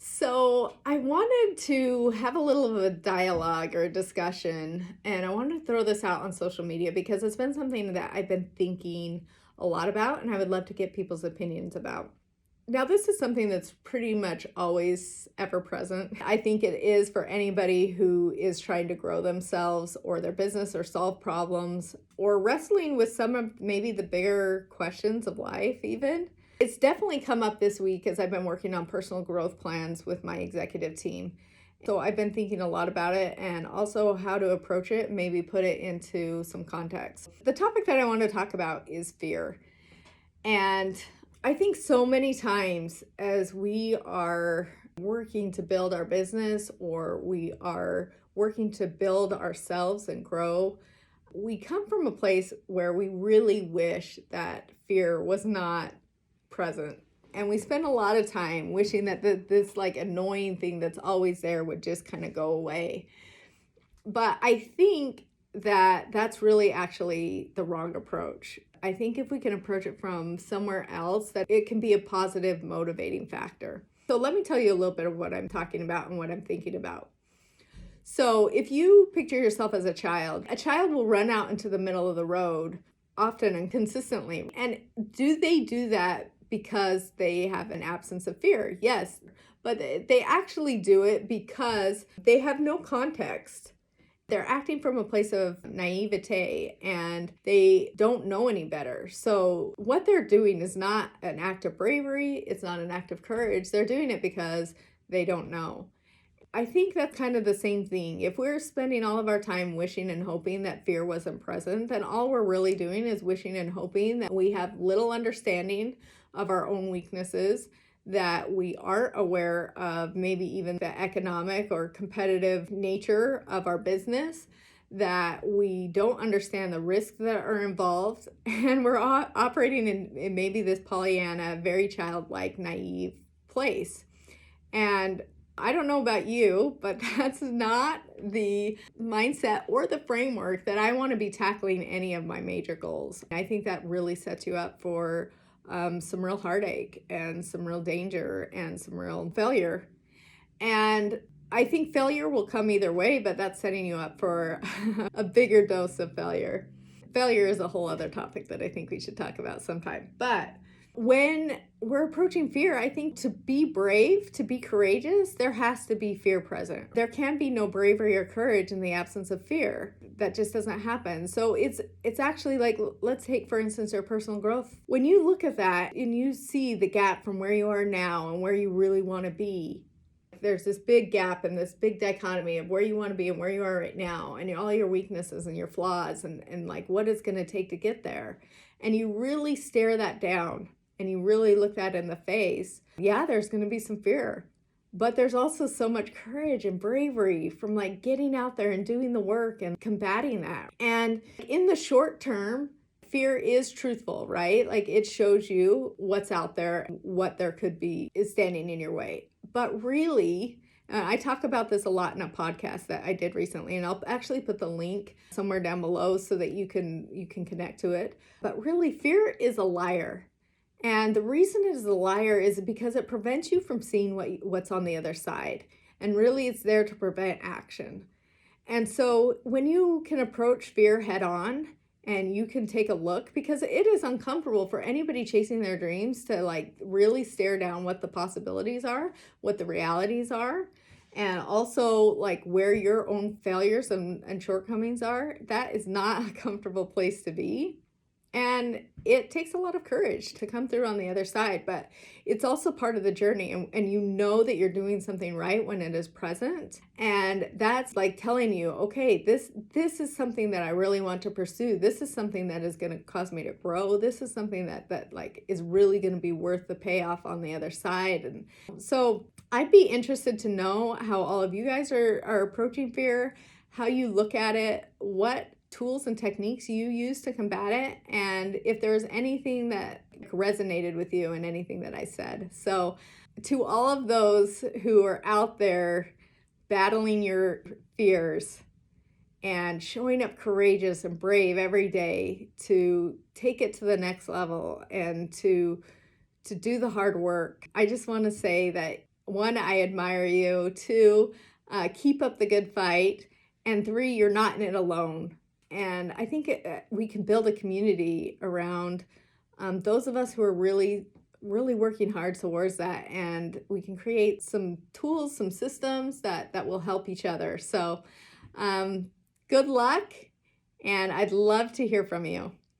So I wanted to have a little of a dialogue or a discussion, and I wanted to throw this out on social media because it's been something that I've been thinking a lot about, and I would love to get people's opinions about. Now, this is something that's pretty much always ever present. I think it is for anybody who is trying to grow themselves or their business or solve problems or wrestling with some of maybe the bigger questions of life, even. It's definitely come up this week as I've been working on personal growth plans with my executive team. So I've been thinking a lot about it and also how to approach it, maybe put it into some context. The topic that I want to talk about is fear. And I think so many times as we are working to build our business or we are working to build ourselves and grow, we come from a place where we really wish that fear was not present. And we spend a lot of time wishing that this like annoying thing that's always there would just kind of go away. But I think that that's really actually the wrong approach. I think if we can approach it from somewhere else, that it can be a positive motivating factor. So let me tell you a little bit of what I'm talking about and what I'm thinking about. So if you picture yourself as a child will run out into the middle of the road often and consistently. And do they do that because they have an absence of fear? Yes, but they actually do it because they have no context. They're acting from a place of naivete and they don't know any better. So what they're doing is not an act of bravery. It's not an act of courage. They're doing it because they don't know. I think that's kind of the same thing. If we're spending all of our time wishing and hoping that fear wasn't present, then all we're really doing is wishing and hoping that we have little understanding of our own weaknesses, that we aren't aware of maybe even the economic or competitive nature of our business, that we don't understand the risks that are involved, and we're operating in maybe this Pollyanna, very childlike, naive place. And I don't know about you, but that's not the mindset or the framework that I want to be tackling any of my major goals. I think that really sets you up for some real heartache and some real danger and some real failure. And I think failure will come either way, but that's setting you up for a bigger dose of failure. Failure is a whole other topic that I think we should talk about sometime. But when we're approaching fear, I think to be brave, to be courageous, there has to be fear present. There can be no bravery or courage in the absence of fear. That just doesn't happen. So it's actually like, let's take, for instance, our personal growth. When you look at that and you see the gap from where you are now and where you really want to be, there's this big gap and this big dichotomy of where you want to be and where you are right now and all your weaknesses and your flaws and like what it's going to take to get there. And you really stare that down and you really look that in the face. Yeah, there's going to be some fear, but there's also so much courage and bravery from like getting out there and doing the work and combating that. And in the short term, fear is truthful, right? Like it shows you what's out there, what there could be is standing in your way. But really, I talk about this a lot in a podcast that I did recently, and I'll actually put the link somewhere down below so that you can connect to it. But really, fear is a liar. And the reason it is a liar is because it prevents you from seeing what's on the other side. And really, it's there to prevent action. And so when you can approach fear head on and you can take a look, because it is uncomfortable for anybody chasing their dreams to like really stare down what the possibilities are, what the realities are, and also like where your own failures and shortcomings are. That is not a comfortable place to be. And it takes a lot of courage to come through on the other side, but it's also part of the journey. And you know that you're doing something right when it is present. And that's like telling you, okay, this is something that I really want to pursue. This is something that is going to cause me to grow. This is something that like is really going to be worth the payoff on the other side. And so I'd be interested to know how all of you guys are approaching fear, how you look at it, what tools and techniques you use to combat it, and if there's anything that resonated with you in anything that I said. So to all of those who are out there battling your fears and showing up courageous and brave every day to take it to the next level and to do the hard work, I just want to say that one, I admire you. Two, keep up the good fight. And three, you're not in it alone. And I think we can build a community around those of us who are really working hard towards that. And we can create some tools, some systems that will help each other. So um, good luck. And I'd love to hear from you.